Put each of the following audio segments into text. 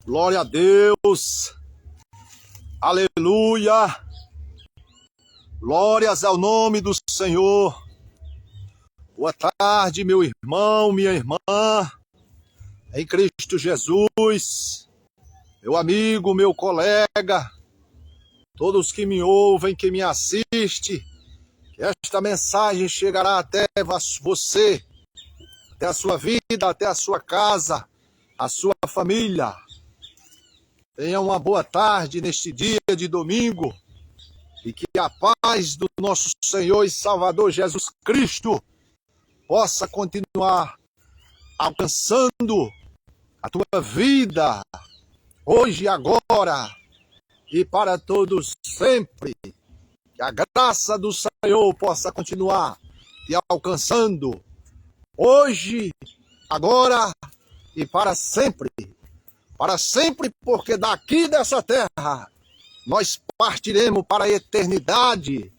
Glória a Deus. Aleluia. Glórias ao nome do Senhor. Boa tarde, meu irmão, minha irmã, em Cristo Jesus, meu amigo, meu colega, todos que me ouvem, que me assistem, que esta mensagem chegará até você, até a sua vida, até a sua casa, a sua família. Tenha uma boa tarde neste dia de domingo e que a paz do nosso Senhor e Salvador Jesus Cristo possa continuar alcançando a tua vida, hoje e agora, e para todos sempre. Que a graça do Senhor possa continuar te alcançando, hoje, agora e para sempre. Para sempre, porque daqui dessa terra nós partiremos para a eternidade,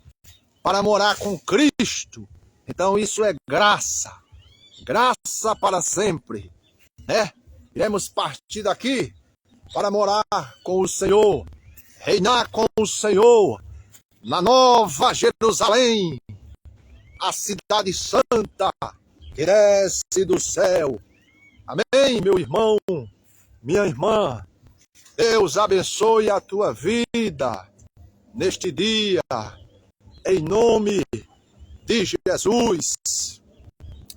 para morar com Cristo. Então isso é graça, graça para sempre, né? Iremos partir daqui para morar com o Senhor, reinar com o Senhor na Nova Jerusalém, a cidade santa que desce do céu. Amém, meu irmão, minha irmã. Deus abençoe a tua vida neste dia, em nome de Jesus.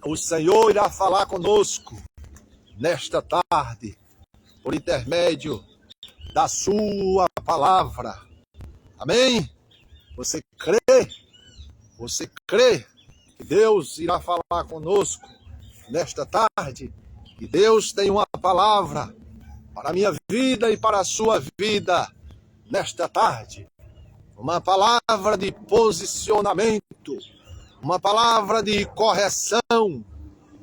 O Senhor irá falar conosco nesta tarde, por intermédio da sua palavra. Amém? Você crê? Você crê que Deus irá falar conosco nesta tarde? Que Deus tem uma palavra para a minha vida e para a sua vida nesta tarde. Uma palavra de posicionamento, uma palavra de correção,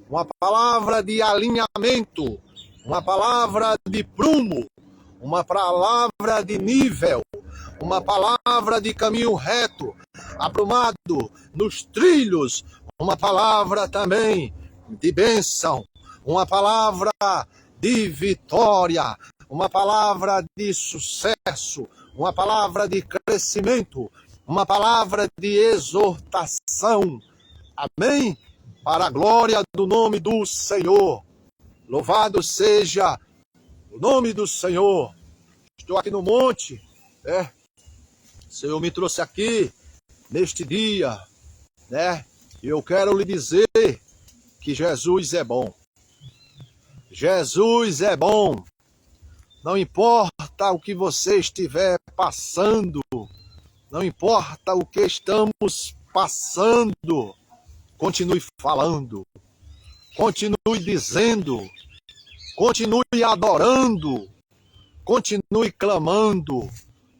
uma palavra de alinhamento, uma palavra de prumo, uma palavra de nível, uma palavra de caminho reto, aprumado nos trilhos, uma palavra também de bênção, uma palavra de vitória, uma palavra de sucesso, uma palavra de crescimento, uma palavra de exortação. Amém? Para a glória do nome do Senhor. Louvado seja o nome do Senhor. Estou aqui no monte, né? O Senhor me trouxe aqui neste dia, né? E eu quero lhe dizer que Jesus é bom. Jesus é bom. Não importa o que você estiver passando, não importa o que estamos passando, continue falando, continue dizendo, continue adorando, continue clamando,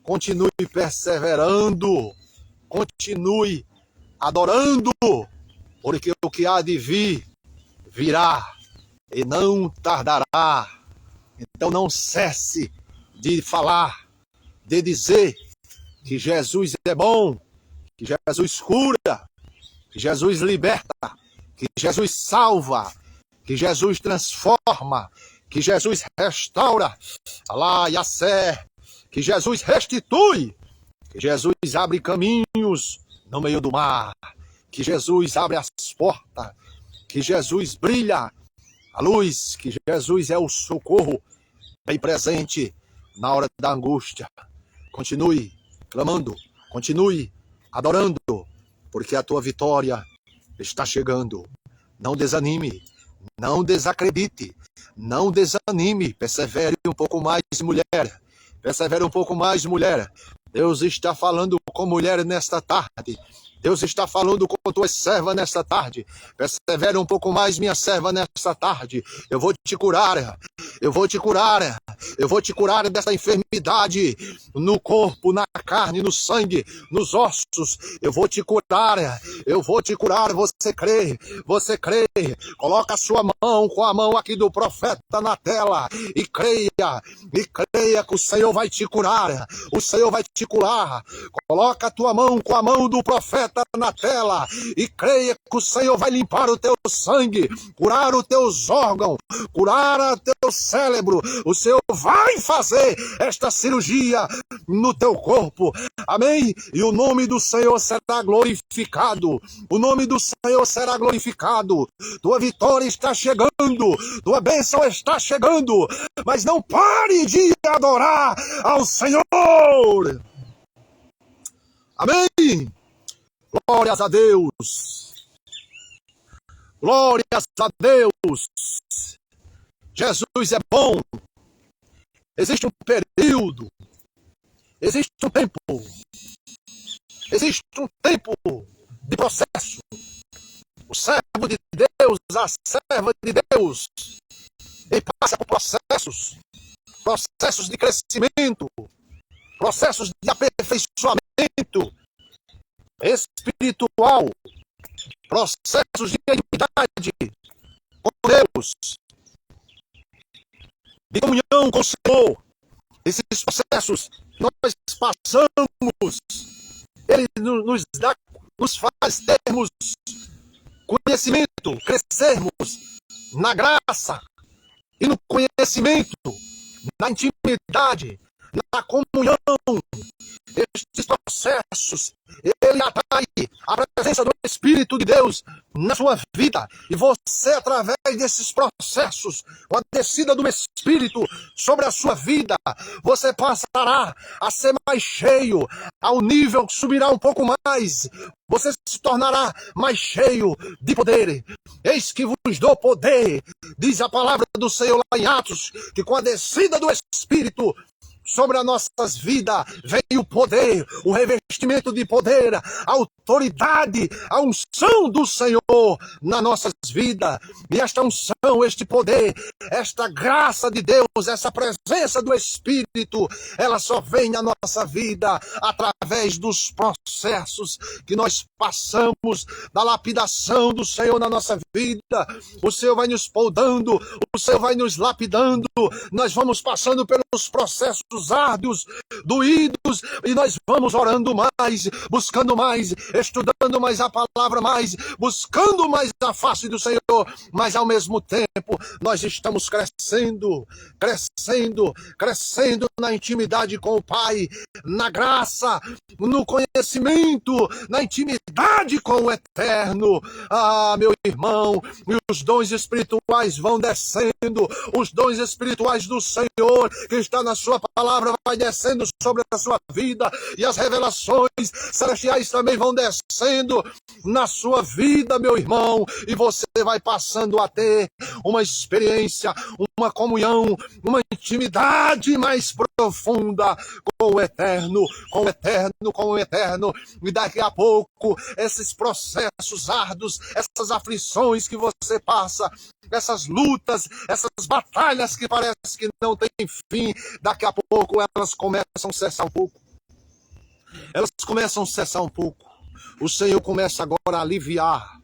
continue perseverando, continue adorando, porque o que há de vir, virá e não tardará. Então não cesse de falar, de dizer que Jesus é bom, que Jesus cura, que Jesus liberta, que Jesus salva, que Jesus transforma, que Jesus restaura, Alá Yassé, que Jesus restitui, que Jesus abre caminhos no meio do mar, que Jesus abre as portas, que Jesus brilha a luz, que Jesus é o socorro bem presente na hora da angústia. Continue clamando, continue adorando, porque a tua vitória está chegando. Não desanime, não desacredite, não desanime. Persevere um pouco mais, mulher. Persevere um pouco mais, mulher. Deus está falando com mulher nesta tarde. Deus está falando com tua serva nesta tarde. Persevera um pouco mais, minha serva, nesta tarde. Eu vou te curar. Eu vou te curar. Eu vou te curar dessa enfermidade no corpo, na carne, no sangue, nos ossos. Eu vou te curar. Eu vou te curar. Você crê? Você crê? Coloca a sua mão com a mão aqui do profeta na tela e creia. E creia que o Senhor vai te curar. O Senhor vai te curar. Coloca a tua mão com a mão do profeta na tela e creia que o Senhor vai limpar o teu sangue, curar os teus órgãos, curar o teu cérebro. O Senhor vai fazer esta cirurgia no teu corpo. Amém? E o nome do Senhor será glorificado. O nome do Senhor será glorificado. Tua vitória está chegando. Tua bênção está chegando. Mas não pare de adorar ao Senhor. Amém? Glórias a Deus. Glórias a Deus. Jesus é bom. Existe um período. Existe um tempo. Existe um tempo de processo. O servo de Deus, a serva de Deus, ele passa por processos. Processos de crescimento. Processos de aperfeiçoamento espiritual. Processos de intimidade com Deus. De comunhão com o Senhor. Esses processos que nós passamos, ele nos faz termos conhecimento, crescermos na graça e no conhecimento, na intimidade, na comunhão. Estes processos, ele atrai a presença do Espírito de Deus na sua vida. E você, através desses processos, com a descida do Espírito sobre a sua vida, você passará a ser mais cheio, ao nível que subirá um pouco mais. Você se tornará mais cheio de poder. Eis que vos dou poder, diz a palavra do Senhor lá em Atos, que com a descida do Espírito sobre as nossas vidas vem o poder, o revestimento de poder, a autoridade, a unção do Senhor nas nossas vidas. E esta unção, este poder, esta graça de Deus, essa presença do Espírito, ela só vem na nossa vida através dos processos que nós passamos, da lapidação do Senhor na nossa vida. O Senhor vai nos podando, o Senhor vai nos lapidando, nós vamos passando pelos processos árduos, doídos, e nós vamos orando mais, buscando mais, estudando mais a palavra mais, buscando mais a face do Senhor, mas ao mesmo tempo nós estamos crescendo, crescendo, crescendo na intimidade com o Pai, na graça, no conhecimento, na intimidade com o Eterno. Ah, meu irmão, e os dons espirituais vão descendo, os dons espirituais do Senhor que está na sua palavra vai descendo sobre a sua vida, e as revelações celestiais também vão descendo na sua vida, meu irmão, e você vai passando a ter uma experiência, uma comunhão, uma intimidade mais profunda com o Eterno, com o Eterno, com o Eterno. E daqui a pouco esses processos árduos, essas aflições que você passa, essas lutas, essas batalhas que parece que não tem fim, daqui a pouco elas começam a cessar um pouco. Elas começam a cessar um pouco. O Senhor começa agora a aliviar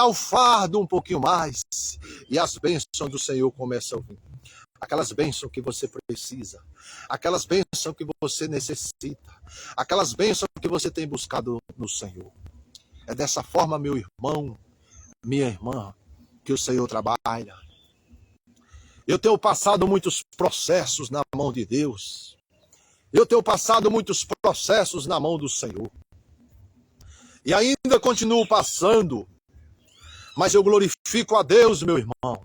o fardo um pouquinho mais. E as bênçãos do Senhor começam a vir. Aquelas bênçãos que você precisa, aquelas bênçãos que você necessita, aquelas bênçãos que você tem buscado no Senhor. É dessa forma, meu irmão, minha irmã, que o Senhor trabalha. Eu tenho passado muitos processos na mão de Deus. Eu tenho passado muitos processos na mão do Senhor. E ainda continuo passando. Mas eu glorifico a Deus, meu irmão,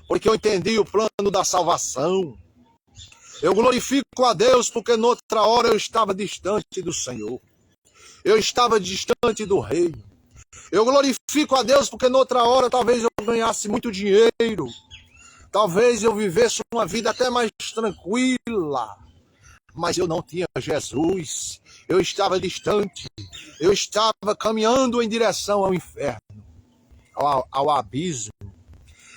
porque eu entendi o plano da salvação. Eu glorifico a Deus porque noutra hora eu estava distante do Senhor. Eu estava distante do Reino. Eu glorifico a Deus porque noutra hora talvez eu ganhasse muito dinheiro. Talvez eu vivesse uma vida até mais tranquila. Mas eu não tinha Jesus. Eu estava distante. Eu estava caminhando em direção ao inferno, ao abismo.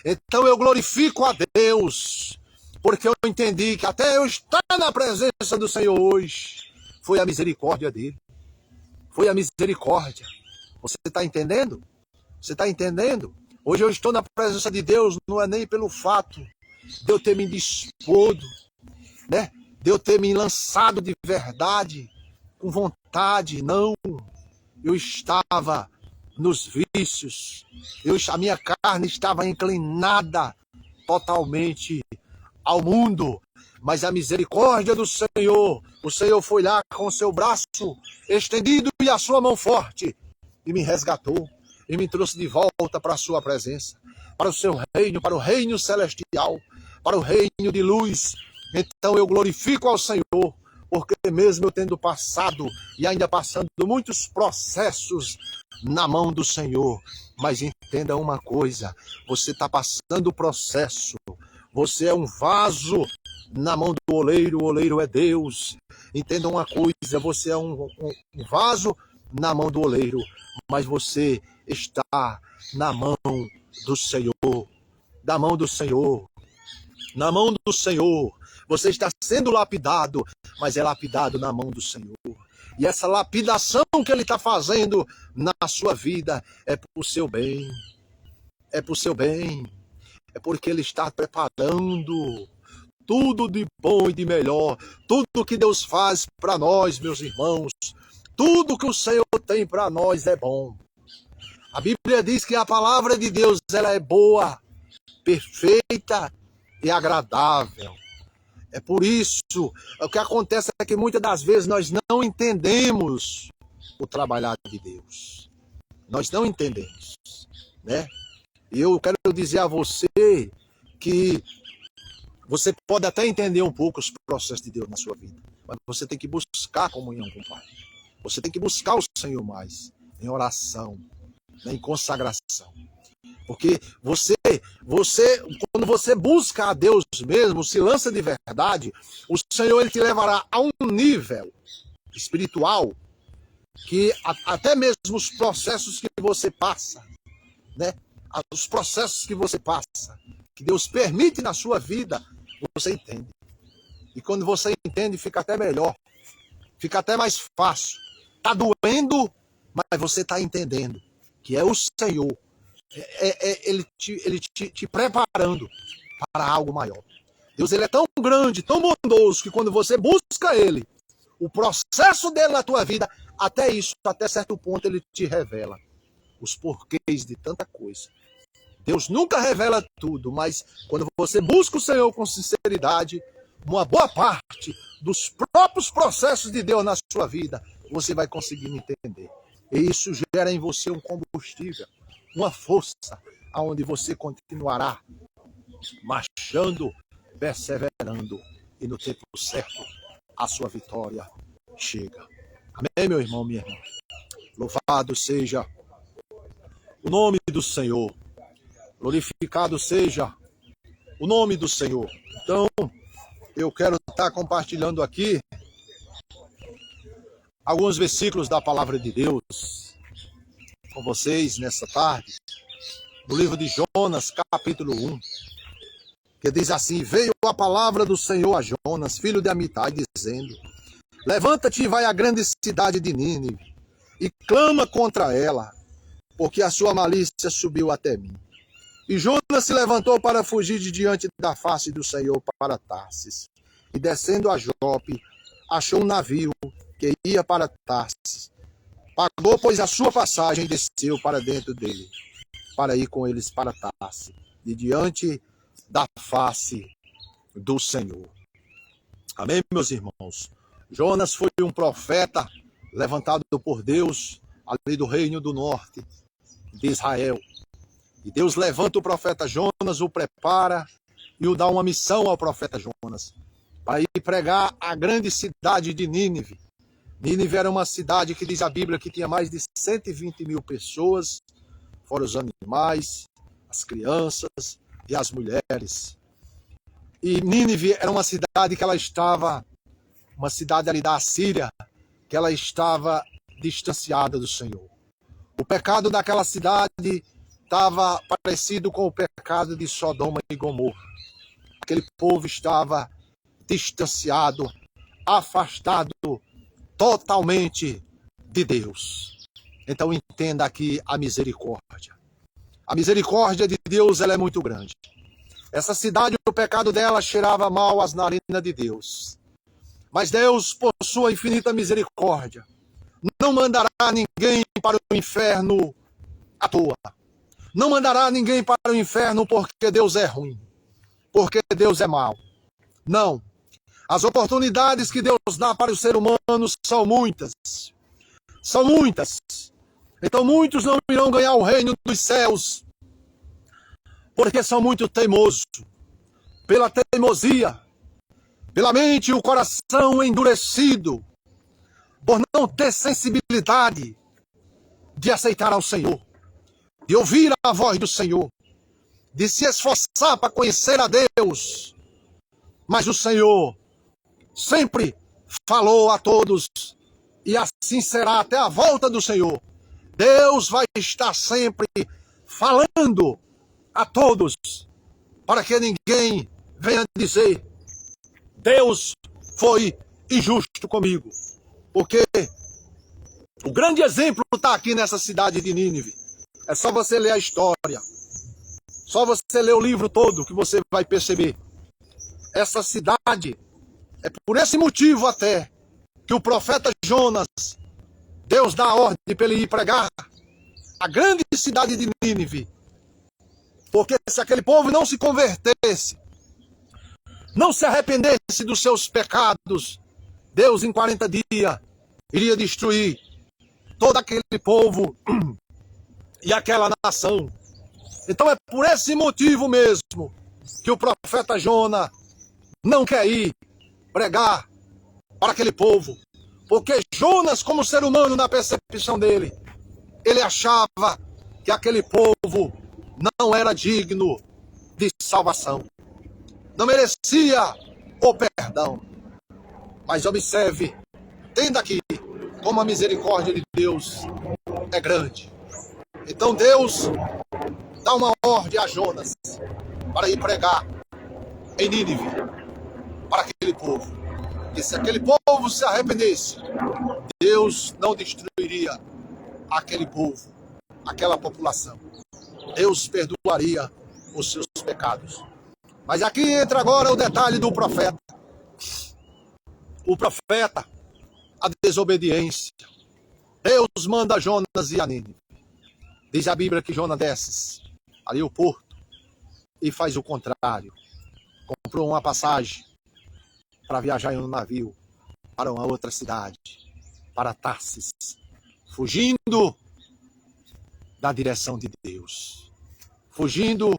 Então eu glorifico a Deus, porque eu entendi que até eu estar na presença do Senhor hoje, foi a misericórdia dele. Foi a misericórdia. Você está entendendo? Você está entendendo? Hoje eu estou na presença de Deus, não é nem pelo fato de eu ter me dispado, né? De eu ter me lançado de verdade, com vontade, não. Eu estava nos vícios, a minha carne estava inclinada totalmente ao mundo. Mas a misericórdia do Senhor, o Senhor foi lá com o seu braço estendido e a sua mão forte e me resgatou e me trouxe de volta para a sua presença, para o seu reino, para o reino celestial, para o reino de luz. Então eu glorifico ao Senhor, porque mesmo eu tendo passado e ainda passando muitos processos na mão do Senhor, mas entenda uma coisa, você está passando o processo, você é um vaso na mão do oleiro, o oleiro é Deus. Entenda uma coisa, você é um vaso na mão do oleiro, mas você está na mão do Senhor, da mão do Senhor, na mão do Senhor. Você está sendo lapidado, mas é lapidado na mão do Senhor. E essa lapidação que Ele está fazendo na sua vida é para o seu bem, é para o seu bem, é porque Ele está preparando tudo de bom e de melhor, tudo que Deus faz para nós, meus irmãos, tudo que o Senhor tem para nós é bom. A Bíblia diz que a palavra de Deus ela é boa, perfeita e agradável. É por isso, o que acontece é que muitas das vezes nós não entendemos o trabalhar de Deus. Nós não entendemos, né? E eu quero dizer a você que você pode até entender um pouco os processos de Deus na sua vida, mas você tem que buscar comunhão com o Pai. Você tem que buscar o Senhor mais, em oração, em consagração. Porque quando você busca a Deus mesmo, se lança de verdade, o Senhor ele te levará a um nível espiritual que até mesmo os processos que você passa, né? Os processos que você passa, que Deus permite na sua vida, você entende. E quando você entende, fica até melhor, fica até mais fácil. Está doendo, mas você está entendendo que é o Senhor. Ele te preparando para algo maior. Deus ele é tão grande, tão bondoso, que quando você busca Ele, o processo dele na tua vida, até certo ponto, Ele te revela os porquês de tanta coisa. Deus nunca revela tudo, mas quando você busca o Senhor com sinceridade, uma boa parte dos próprios processos de Deus na sua vida, você vai conseguir entender. E isso gera em você um combustível, uma força, aonde você continuará marchando, perseverando, e no tempo certo a sua vitória chega. Amém, meu irmão, minha irmã? Louvado seja o nome do Senhor. Glorificado seja o nome do Senhor. Então, eu quero estar compartilhando aqui alguns versículos da palavra de Deus com vocês nessa tarde, no livro de Jonas, capítulo 1, que diz assim: veio a palavra do Senhor a Jonas, filho de Amitai, dizendo: levanta-te e vai à grande cidade de Nínive, e clama contra ela, porque a sua malícia subiu até mim. E Jonas se levantou para fugir de diante da face do Senhor para Tarsis. E descendo a Jope, achou um navio que ia para Tarsis. Pagou, pois, a sua passagem e desceu para dentro dele, para ir com eles para Tarsis, de diante da face do Senhor. Amém, meus irmãos? Jonas foi um profeta levantado por Deus, ali do reino do norte de Israel. E Deus levanta o profeta Jonas, o prepara e o dá uma missão ao profeta Jonas, para ir pregar a grande cidade de Nínive. Nínive era uma cidade que diz a Bíblia que tinha mais de 120 mil pessoas, fora os animais, as crianças e as mulheres. E Nínive era uma cidade que ela estava, uma cidade ali da Assíria, que ela estava distanciada do Senhor. O pecado daquela cidade estava parecido com o pecado de Sodoma e Gomorra. Aquele povo estava distanciado, afastado totalmente de Deus. Então entenda aqui a misericórdia. A misericórdia de Deus ela é muito grande. Essa cidade, o pecado dela cheirava mal às narinas de Deus. Mas Deus, por sua infinita misericórdia, não mandará ninguém para o inferno à toa. Não mandará ninguém para o inferno porque Deus é ruim. porque Deus é mau. Não. As oportunidades que Deus dá para o ser humano são muitas. São muitas. Então muitos não irão ganhar o reino dos céus, porque são muito teimosos. Pela teimosia, pela mente e o coração endurecido, por não ter sensibilidade de aceitar ao Senhor, de ouvir a voz do Senhor, de se esforçar para conhecer a Deus. Mas o Senhor sempre falou a todos, e assim será até a volta do Senhor. Deus vai estar sempre falando a todos, para que ninguém venha dizer: Deus foi injusto comigo. Porque o grande exemplo está aqui nessa cidade de Nínive. É só você ler a história. Só você ler o livro todo que você vai perceber. Essa cidade, é por esse motivo até, que o profeta Jonas, Deus dá a ordem para ele ir pregar a grande cidade de Nínive. Porque se aquele povo não se convertesse, não se arrependesse dos seus pecados, Deus em 40 dias iria destruir todo aquele povo e aquela nação. Então é por esse motivo mesmo que o profeta Jonas não quer ir pregar para aquele povo. Porque Jonas, como ser humano, na percepção dele, ele achava que aquele povo não era digno de salvação. Não merecia o perdão. Mas observe, entenda aqui, como a misericórdia de Deus é grande. Então Deus dá uma ordem a Jonas para ir pregar em Nínive para aquele povo. E se aquele povo se arrependesse, Deus não destruiria aquele povo, aquela população. Deus perdoaria os seus pecados. Mas aqui entra agora o detalhe do profeta. O profeta, a desobediência. Deus manda Jonas ir a Nínive. Diz a Bíblia que Jonas desce ali ao porto e faz o contrário. Comprou uma passagem para viajar em um navio para uma outra cidade, para Tarsis, fugindo da direção de Deus, fugindo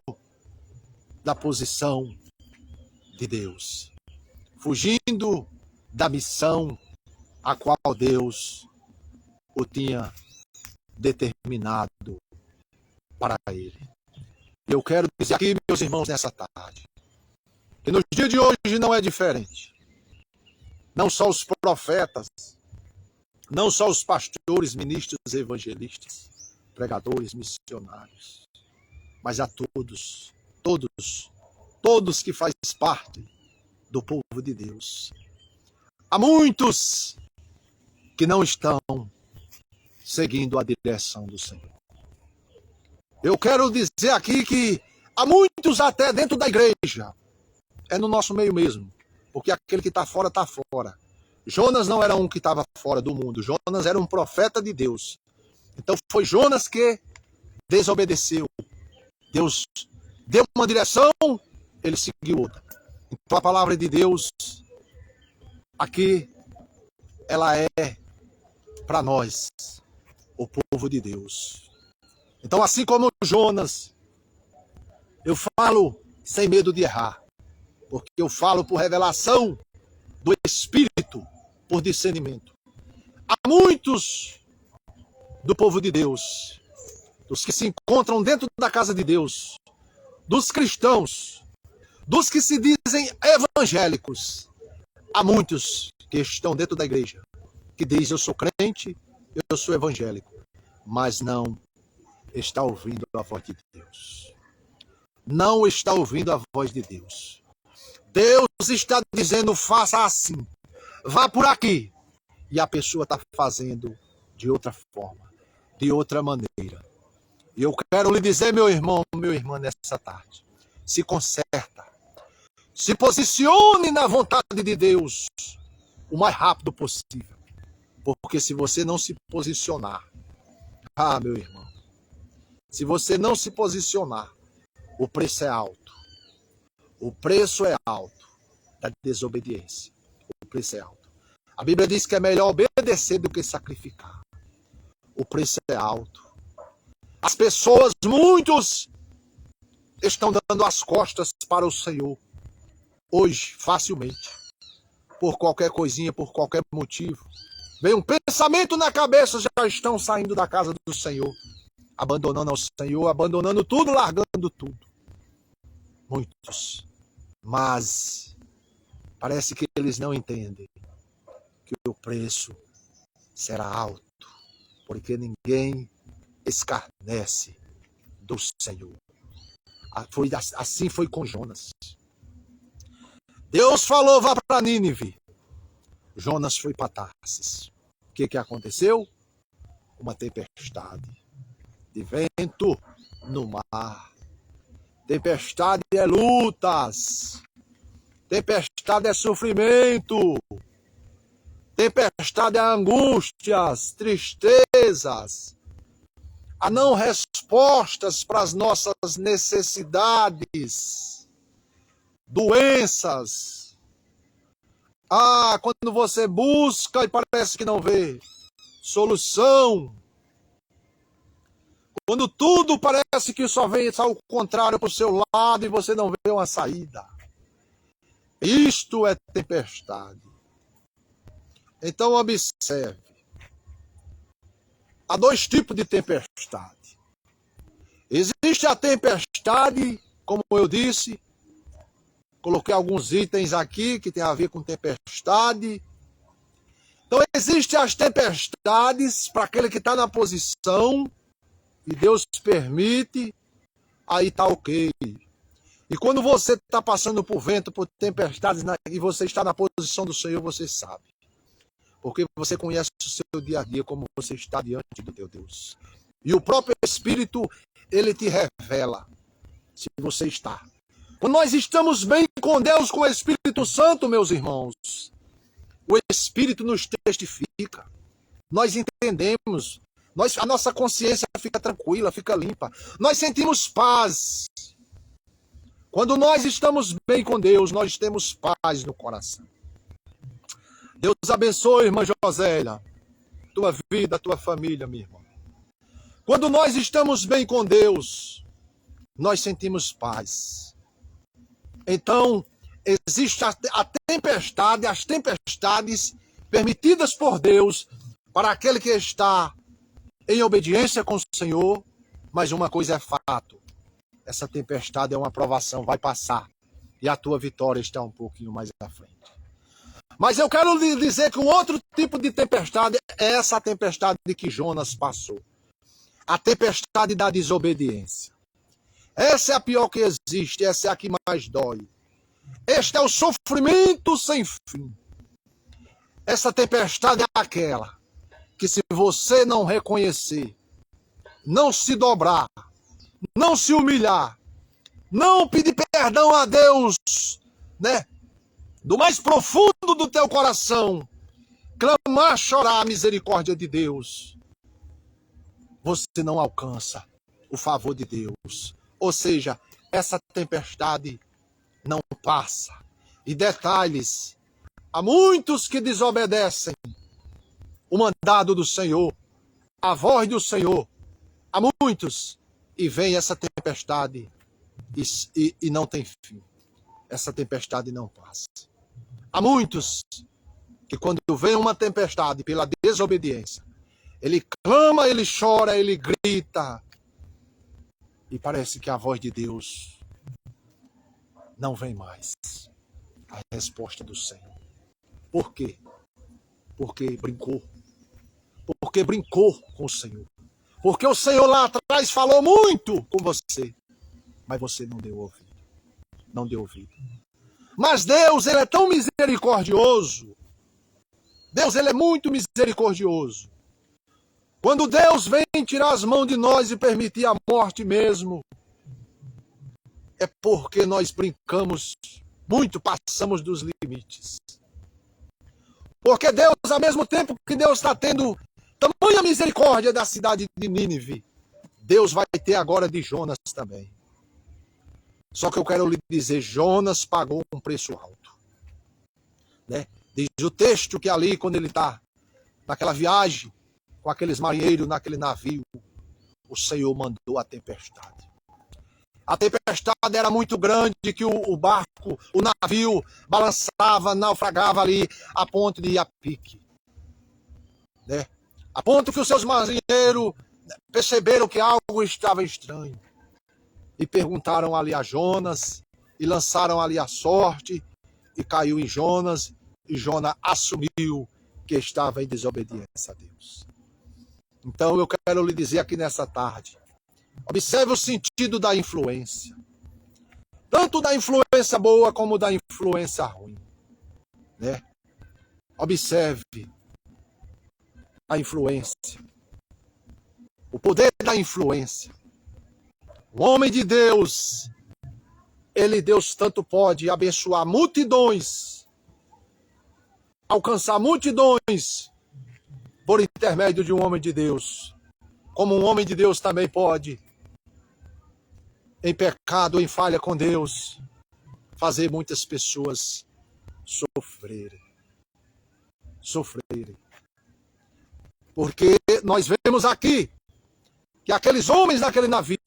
da posição de Deus, fugindo da missão a qual Deus o tinha determinado para ele. Eu quero dizer aqui, meus irmãos, nessa tarde, que no dia de hoje não é diferente. Não só os profetas, não só os pastores, ministros, evangelistas, pregadores, missionários, mas a todos que fazem parte do povo de Deus. Há muitos que não estão seguindo a direção do Senhor. Eu quero dizer aqui que há muitos até dentro da igreja, é no nosso meio mesmo, porque aquele que está fora, está fora. Jonas não era um que estava fora do mundo, Jonas era um profeta de Deus. Então foi Jonas que desobedeceu. Deus deu uma direção, ele seguiu outra. Então a palavra de Deus aqui, ela é para nós, o povo de Deus. Então assim como Jonas, eu falo sem medo de errar, porque eu falo por revelação do Espírito, por discernimento. Há muitos do povo de Deus, dos que se encontram dentro da casa de Deus, dos cristãos, dos que se dizem evangélicos. Há muitos que estão dentro da igreja, que dizem: eu sou crente, eu sou evangélico, mas não está ouvindo a voz de Deus. Não está ouvindo a voz de Deus. Deus está dizendo: faça assim, vá por aqui. E a pessoa está fazendo de outra forma, de outra maneira. E eu quero lhe dizer, meu irmão, minha irmã, nessa tarde: se conserta, se posicione na vontade de Deus o mais rápido possível. Porque se você não se posicionar, meu irmão, se você não se posicionar, o preço é alto. O preço é alto da desobediência. O preço é alto. A Bíblia diz que é melhor obedecer do que sacrificar. O preço é alto. As pessoas, muitos, estão dando as costas para o Senhor. Hoje, facilmente. Por qualquer coisinha, por qualquer motivo. Vem um pensamento na cabeça, já estão saindo da casa do Senhor. Abandonando ao Senhor, abandonando tudo, largando tudo. Muitos. Mas parece que eles não entendem que o preço será alto. Porque ninguém escarnece do Senhor. Assim foi com Jonas. Deus falou, vá para Nínive. Jonas foi para Tarsis. O que aconteceu? Uma tempestade de vento no mar. Tempestade é lutas. Tempestade é sofrimento. Tempestade é angústias, tristezas. Há não respostas para as nossas necessidades. Doenças. Quando você busca e parece que não vê solução. Quando tudo parece que só vem ao contrário para o seu lado e você não vê uma saída. Isto é tempestade. Então observe. Há dois tipos de tempestade. Existe a tempestade, como eu disse, coloquei alguns itens aqui que tem a ver com tempestade. Então existem as tempestades para aquele que está na posição e Deus permite, aí está ok. E quando você está passando por vento, por tempestades, e você está na posição do Senhor, você sabe. Porque você conhece o seu dia a dia, como você está diante do teu Deus. E o próprio Espírito, ele te revela se você está. Quando nós estamos bem com Deus, com o Espírito Santo, meus irmãos, o Espírito nos testifica. Nós entendemos. A nossa consciência fica tranquila, fica limpa. Nós sentimos paz. Quando nós estamos bem com Deus, nós temos paz no coração. Deus abençoe, irmã Josélia, tua vida, tua família, minha irmã. Quando nós estamos bem com Deus, nós sentimos paz. Então, existe a tempestade, as tempestades permitidas por Deus para aquele que está em obediência com o Senhor, mas uma coisa é fato. Essa tempestade é uma provação, vai passar. E a tua vitória está um pouquinho mais à frente. Mas eu quero lhe dizer que um outro tipo de tempestade é essa tempestade que Jonas passou. A tempestade da desobediência. Essa é a pior que existe, essa é a que mais dói. Este é o sofrimento sem fim. Essa tempestade é aquela que se você não reconhecer, não se dobrar, não se humilhar, não pedir perdão a Deus, né? Do mais profundo do teu coração, clamar, chorar a misericórdia de Deus, você não alcança o favor de Deus. Ou seja, essa tempestade não passa. E detalhes, há muitos que desobedecem o mandado do Senhor, a voz do Senhor. Há muitos, e vem essa tempestade e não tem fim. Essa tempestade não passa. Há muitos que quando vem uma tempestade pela desobediência, ele clama, ele chora, ele grita, e parece que a voz de Deus não vem mais. A resposta do Senhor. Por quê? Porque brincou. Porque brincou com o Senhor. Porque o Senhor lá atrás falou muito com você, mas você não deu ouvido. Não deu ouvido. Mas Deus, ele é tão misericordioso. Deus, ele é muito misericordioso. Quando Deus vem tirar as mãos de nós e permitir a morte mesmo, é porque nós brincamos muito, passamos dos limites. Porque Deus, ao mesmo tempo que Deus está tendo tamanha misericórdia da cidade de Nínive, Deus vai ter agora de Jonas também. Só que eu quero lhe dizer, Jonas pagou um preço alto, né? Diz o texto que ali, quando ele está naquela viagem, com aqueles marinheiros naquele navio, o Senhor mandou a tempestade. A tempestade era muito grande, que o barco, o navio, balançava, naufragava ali a ponto de ir a pique, né? A ponto que os seus marinheiros perceberam que algo estava estranho. E perguntaram ali a Jonas, e lançaram ali a sorte, e caiu em Jonas, e Jonas assumiu que estava em desobediência a Deus. Então eu quero lhe dizer aqui nessa tarde, observe o sentido da influência. Tanto da influência boa como da influência ruim, né? Observe a influência. O poder da influência. O homem de Deus, Deus tanto pode abençoar multidões, alcançar multidões por intermédio de um homem de Deus, como um homem de Deus também pode, em pecado, em falha com Deus, fazer muitas pessoas sofrerem. Porque nós vemos aqui que aqueles homens naquele navio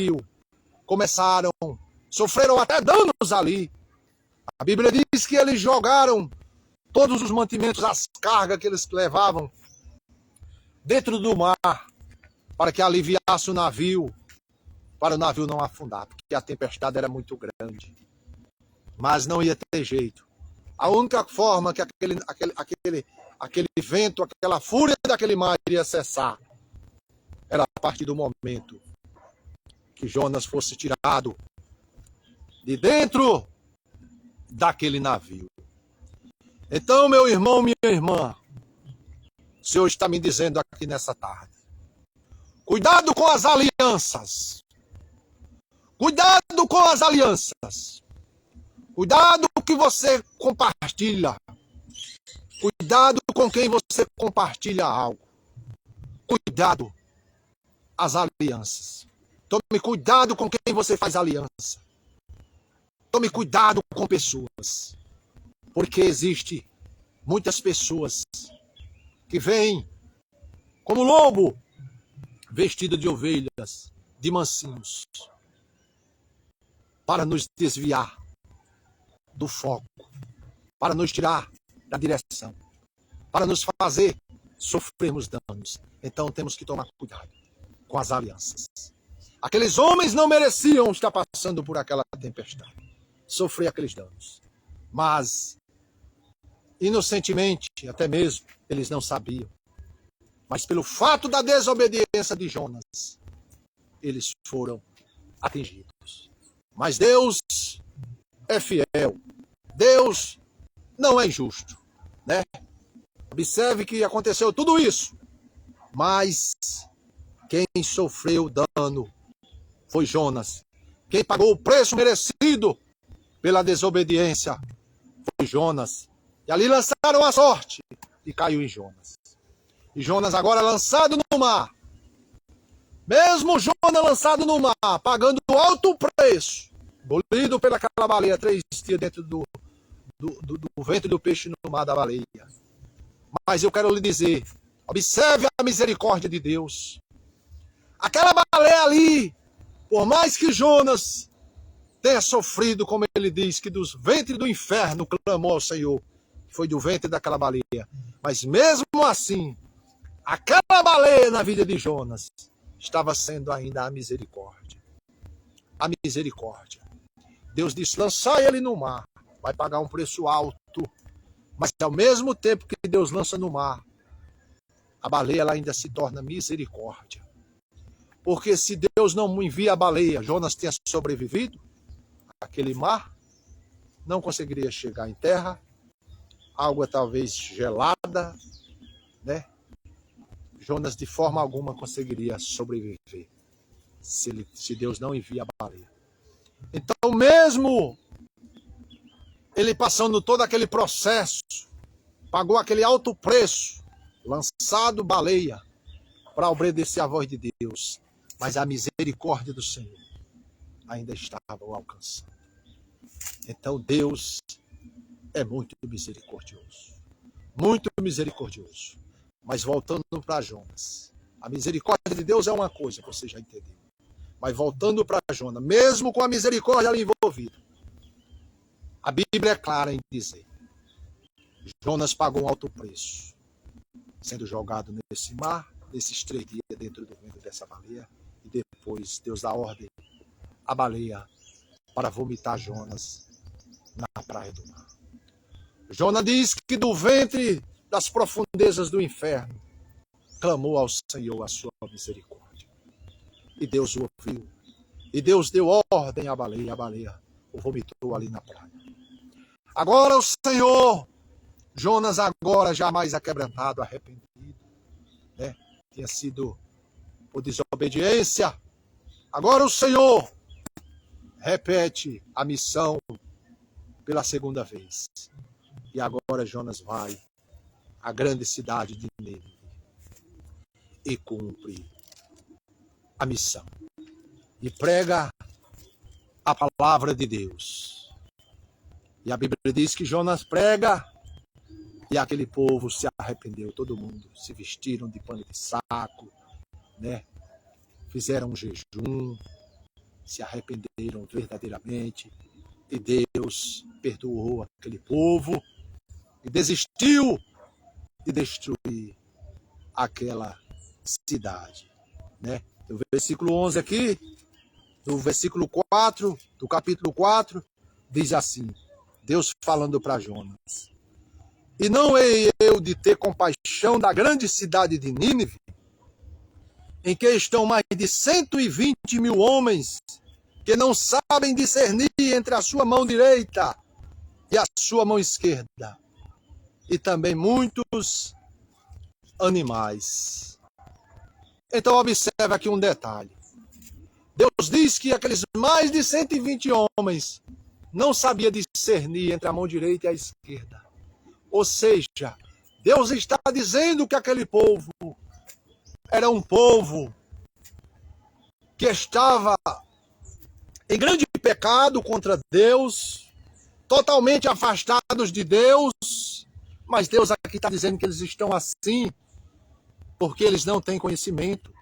sofreram até danos ali. A Bíblia diz que eles jogaram todos os mantimentos, as cargas que eles levavam dentro do mar, para que aliviasse o navio, para o navio não afundar, porque a tempestade era muito grande. Mas não ia ter jeito. A única forma que aquele vento, aquela fúria daquele mar iria cessar, era a partir do momento que Jonas fosse tirado de dentro daquele navio. Então, meu irmão, minha irmã, o Senhor está me dizendo aqui nessa tarde, cuidado com as alianças. Cuidado com as alianças. Cuidado com o que você compartilha. Cuidado com quem você compartilha algo. Cuidado as alianças. Tome cuidado com quem você faz aliança. Tome cuidado com pessoas. Porque existe muitas pessoas que vêm como lobo, vestido de ovelhas, de mansinhos, para nos desviar do foco, para nos tirar da direção, para nos fazer sofrermos danos. Então temos que tomar cuidado com as alianças. Aqueles homens não mereciam estar passando por aquela tempestade, sofrer aqueles danos. Mas, inocentemente, até mesmo, eles não sabiam. Mas pelo fato da desobediência de Jonas, eles foram atingidos. Mas Deus é fiel. Deus não é injusto, né? Observe que aconteceu tudo isso. Mas quem sofreu dano foi Jonas. Quem pagou o preço merecido pela desobediência foi Jonas. E ali lançaram a sorte e caiu em Jonas. E Jonas agora lançado no mar. Mesmo Jonas lançado no mar, pagando alto preço, engolido pelaquela baleia, 3 dias dentro do ventre do peixe no mar da baleia. Mas eu quero lhe dizer, observe a misericórdia de Deus. Aquela baleia ali, por mais que Jonas tenha sofrido, como ele diz, que dos ventres do inferno clamou ao Senhor, foi do ventre daquela baleia. Mas mesmo assim, aquela baleia na vida de Jonas estava sendo ainda a misericórdia. A misericórdia. Deus disse, lançai ele no mar, vai pagar um preço alto. Mas ao mesmo tempo que Deus lança no mar, a baleia ela ainda se torna misericórdia. Porque se Deus não envia a baleia, Jonas tenha sobrevivido, aquele mar não conseguiria chegar em terra, água talvez gelada, né? Jonas de forma alguma conseguiria sobreviver se Deus não envia a baleia. Então mesmo ele passando todo aquele processo, pagou aquele alto preço, lançado baleia, para obedecer à voz de Deus. Mas a misericórdia do Senhor ainda estava o alcançando. Então Deus é muito misericordioso. Muito misericordioso. Mas voltando para Jonas. A misericórdia de Deus é uma coisa, você já entendeu. Mas voltando para Jonas, mesmo com a misericórdia ali envolvida, a Bíblia é clara em dizer: Jonas pagou um alto preço, sendo jogado nesse mar, nesses 3 dias dentro do ventre dessa baleia, e depois Deus dá ordem à baleia para vomitar Jonas na praia do mar. Jonas diz que do ventre das profundezas do inferno clamou ao Senhor a sua misericórdia. E Deus o ouviu. E Deus deu ordem à baleia, e a baleia o vomitou ali na praia. Agora o Senhor, Jonas agora já mais aquebrantado, arrependido, né? Tinha sido por desobediência. Agora o Senhor repete a missão pela segunda vez. E agora Jonas vai à grande cidade de Nínive e cumpre a missão. E prega a palavra de Deus. E a Bíblia diz que Jonas prega e aquele povo se arrependeu. Todo mundo se vestiram de pano de saco, né? Fizeram um jejum, se arrependeram verdadeiramente. E Deus perdoou aquele povo e desistiu de destruir aquela cidade, né? No versículo 11 aqui, no versículo 4, do capítulo 4, diz assim, Deus falando para Jonas: e não hei eu de ter compaixão da grande cidade de Nínive, em que estão mais de 120 mil homens, que não sabem discernir entre a sua mão direita e a sua mão esquerda, e também muitos animais. Então observe aqui um detalhe. Deus diz que aqueles mais de 120 homens não sabiam discernir entre a mão direita e a esquerda. Ou seja, Deus está dizendo que aquele povo era um povo que estava em grande pecado contra Deus, totalmente afastados de Deus, mas Deus aqui está dizendo que eles estão assim porque eles não têm conhecimento.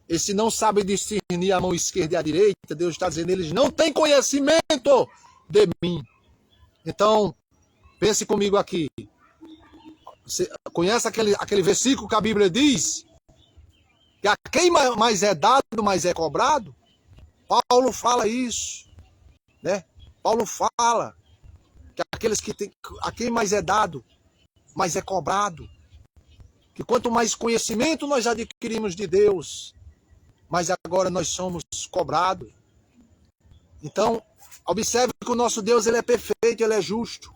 Eles não sabem discernir a mão esquerda e a direita. Deus está dizendo, eles não têm conhecimento de mim. Então, pense comigo aqui. Você conhece aquele versículo que a Bíblia diz? Que a quem mais é dado, mais é cobrado? Paulo fala isso, né? Paulo fala que aqueles que têm, a quem mais é dado, mais é cobrado. Que quanto mais conhecimento nós adquirimos de Deus, mas agora nós somos cobrados. Então, observe que o nosso Deus, ele é perfeito, ele é justo.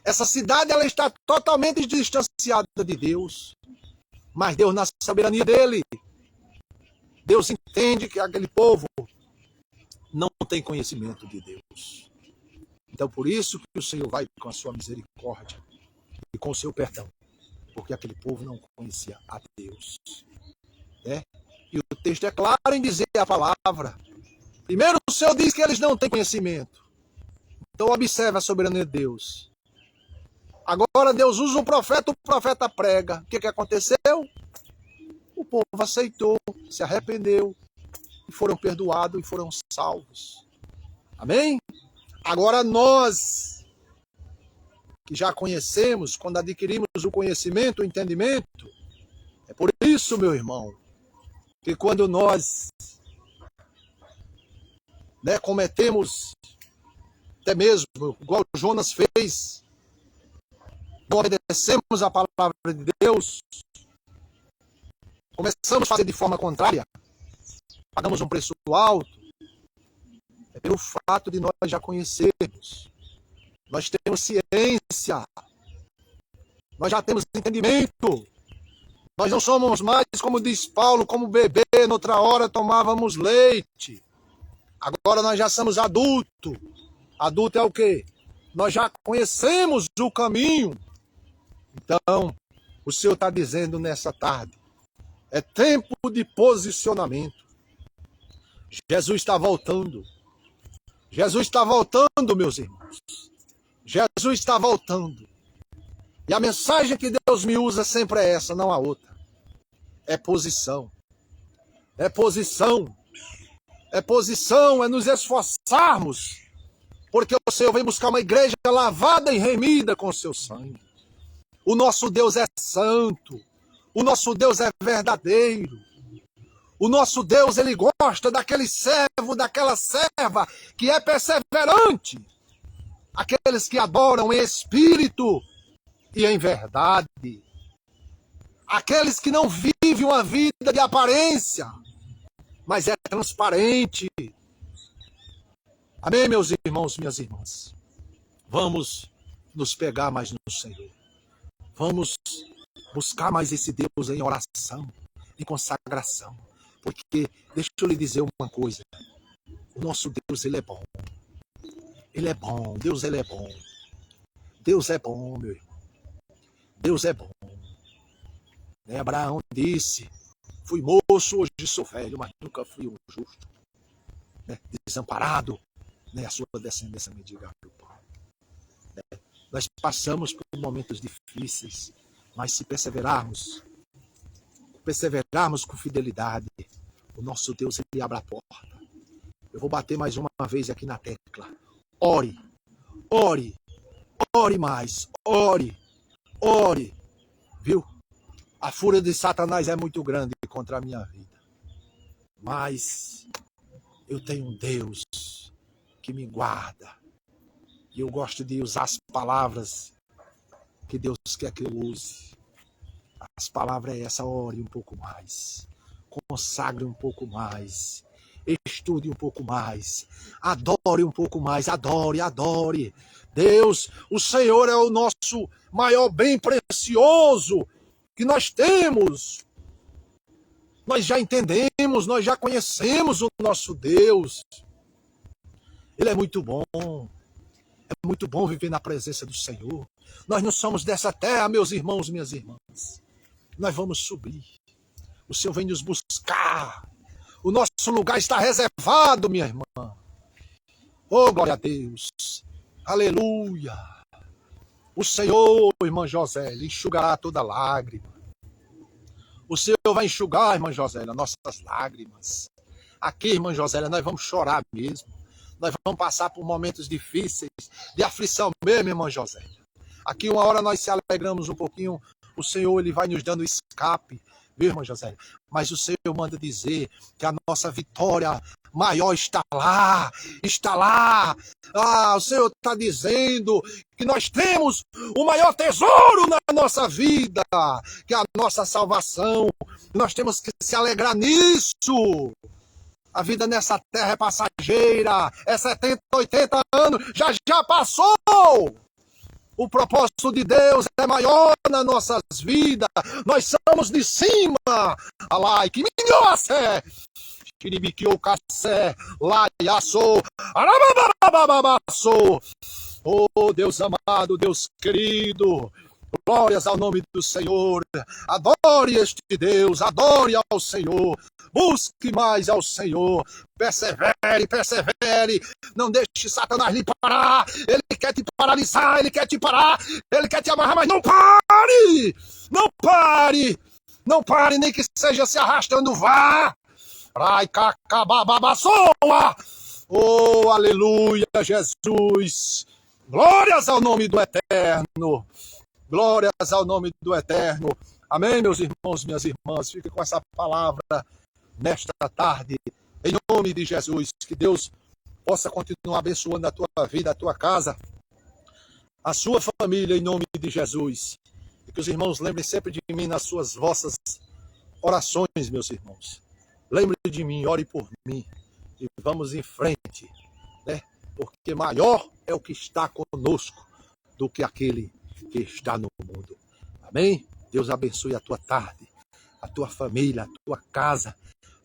Essa cidade, ela está totalmente distanciada de Deus. Mas Deus, na soberania dele, Deus entende que aquele povo não tem conhecimento de Deus. Então, por isso que o Senhor vai com a sua misericórdia e com o seu perdão. Porque aquele povo não conhecia a Deus, né? E o texto é claro em dizer a palavra. Primeiro o Senhor diz que eles não têm conhecimento. Então observe a soberania de Deus. Agora Deus usa o profeta prega. O que aconteceu? O povo aceitou, se arrependeu, e foram perdoados e foram salvos. Amém? Agora nós, que já conhecemos, quando adquirimos o conhecimento, o entendimento, é por isso, meu irmão, que quando nós, né, cometemos, até mesmo, igual Jonas fez, não obedecemos a palavra de Deus, começamos a fazer de forma contrária, pagamos um preço alto, é pelo fato de nós já conhecermos, nós temos ciência, nós já temos entendimento. Nós não somos mais, como diz Paulo, como bebê, noutra hora tomávamos leite. Agora nós já somos adultos. Adulto é o quê? Nós já conhecemos o caminho. Então, o Senhor está dizendo nessa tarde, é tempo de posicionamento. Jesus está voltando. Jesus está voltando, meus irmãos. Jesus está voltando. E a mensagem que Deus me usa sempre é essa, não há outra. É posição. É posição. É posição, é nos esforçarmos. Porque o Senhor vem buscar uma igreja lavada e remida com o seu sangue. O nosso Deus é santo. O nosso Deus é verdadeiro. O nosso Deus, ele gosta daquele servo, daquela serva que é perseverante. Aqueles que adoram em espírito e em verdade. Aqueles que não vivem uma vida de aparência, mas é transparente. Amém, meus irmãos, minhas irmãs? Vamos nos pegar mais no Senhor. Vamos buscar mais esse Deus em oração, em consagração. Porque, deixa eu lhe dizer uma coisa. O nosso Deus, ele é bom. Ele é bom. Deus, ele é bom. Deus é bom, meu irmão. Deus é bom. Abraão disse, fui moço, hoje sou velho, mas nunca fui um justo. Desamparado, a sua descendência mendiga do pão. Nós passamos por momentos difíceis, mas se perseverarmos com fidelidade, o nosso Deus, ele abre a porta. Eu vou bater mais uma vez aqui na tecla. Ore, ore, ore mais, ore, ore. Viu? A fúria de Satanás é muito grande contra a minha vida. Mas eu tenho um Deus que me guarda. E eu gosto de usar as palavras que Deus quer que eu use. As palavras é essa: ore um pouco mais. Consagre um pouco mais. Estude um pouco mais. Adore um pouco mais. Adore, adore. Deus, o Senhor é o nosso maior bem precioso que nós temos. Nós já entendemos, nós já conhecemos o nosso Deus. Ele é muito bom. É muito bom viver na presença do Senhor. Nós não somos dessa terra, meus irmãos, minhas irmãs. Nós vamos subir. O Senhor vem nos buscar. O nosso lugar está reservado, minha irmã. Oh, glória a Deus. Aleluia. O Senhor, irmã Josélia, enxugará toda lágrima. O Senhor vai enxugar, irmã Josélia, nossas lágrimas. Aqui, irmã Josélia, nós vamos chorar mesmo. Nós vamos passar por momentos difíceis, de aflição mesmo, irmã Josélia. Aqui uma hora nós se alegramos um pouquinho, o Senhor ele vai nos dando escape, viu, irmã Josélia? Mas o Senhor manda dizer que a nossa vitória maior está lá, está lá. Ah, o Senhor está dizendo que nós temos o maior tesouro na nossa vida, que é a nossa salvação. Nós temos que se alegrar nisso. A vida nessa terra é passageira, é 70, 80 anos, já passou. O propósito de Deus é maior nas nossas vidas. Nós somos de cima. Alai, que minhoça! Kiribikio cassé, laiaçou, arabababababaçou. Oh, Deus amado, Deus querido, glórias ao nome do Senhor. Adore este Deus, adore ao Senhor. Busque mais ao Senhor. Persevere, persevere. Não deixe Satanás lhe parar. Ele quer te paralisar, ele quer te parar, ele quer te amarrar, mas não pare! Não pare! Não pare, nem que seja se arrastando, vá! Ai, cacabababaçoa! Oh, aleluia, Jesus! Glórias ao nome do Eterno! Glórias ao nome do Eterno! Amém, meus irmãos, minhas irmãs? Fique com essa palavra nesta tarde, em nome de Jesus. Que Deus possa continuar abençoando a tua vida, a tua casa, a sua família, em nome de Jesus. E que os irmãos lembrem sempre de mim nas suas vossas orações, meus irmãos. Lembre de mim, ore por mim e vamos em frente, né? Porque maior é o que está conosco do que aquele que está no mundo. Amém? Deus abençoe a tua tarde, a tua família, a tua casa,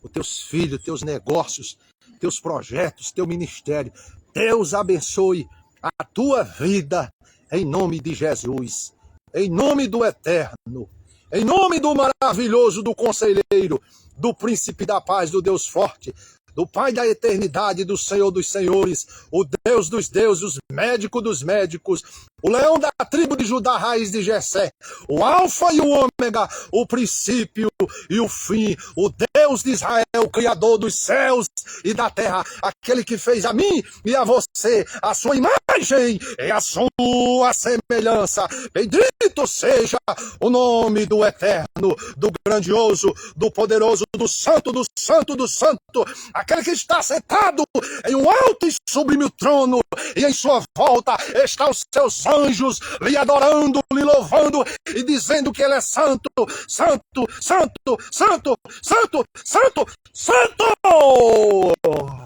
os teus filhos, teus negócios, teus projetos, teu ministério. Deus abençoe a tua vida em nome de Jesus, em nome do Eterno, em nome do maravilhoso, do conselheiro, do príncipe da paz, do Deus forte, do Pai da eternidade, do Senhor dos senhores, o Deus dos deuses, o médico dos médicos, o leão da tribo de Judá, raiz de Jessé, o alfa e o ômega, o princípio e o fim, o Deus de Israel, o criador dos céus e da terra, aquele que fez a mim e a você, a sua imagem e a sua semelhança. Bendito seja o nome do eterno, do grandioso, do poderoso, do santo, do santo, do santo, aquele que está sentado em um alto e sublime trono, e em sua volta estão os seus anjos lhe adorando, lhe louvando e dizendo que ele é santo, santo, santo, santo, santo, santo, santo.